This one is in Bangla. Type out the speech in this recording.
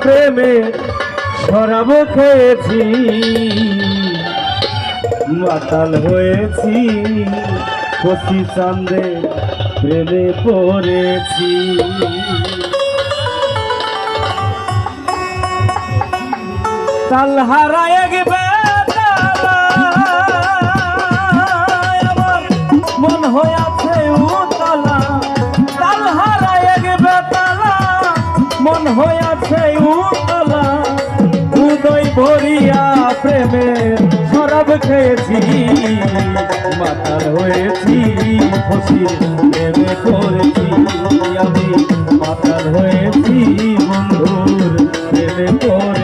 প্রেমে শরাব খেয়েছি, মাতাল হয়েছি, কচি চাঁদে প্রেমে পড়েছি। তাল হারায় গেবে আমার মন হইয়াছে উতলা, তাল হারায় গেবে তালা মন হইয়াছে উতলা, উদয় ভরিয়া প্রেমে শরাব খেয়েছি, মাতাল হয়েছি, খুশির প্রেমে পড়েছি, আমি মাতাল হয়েছি, বন্ধুর প্রেমে পড়েছি।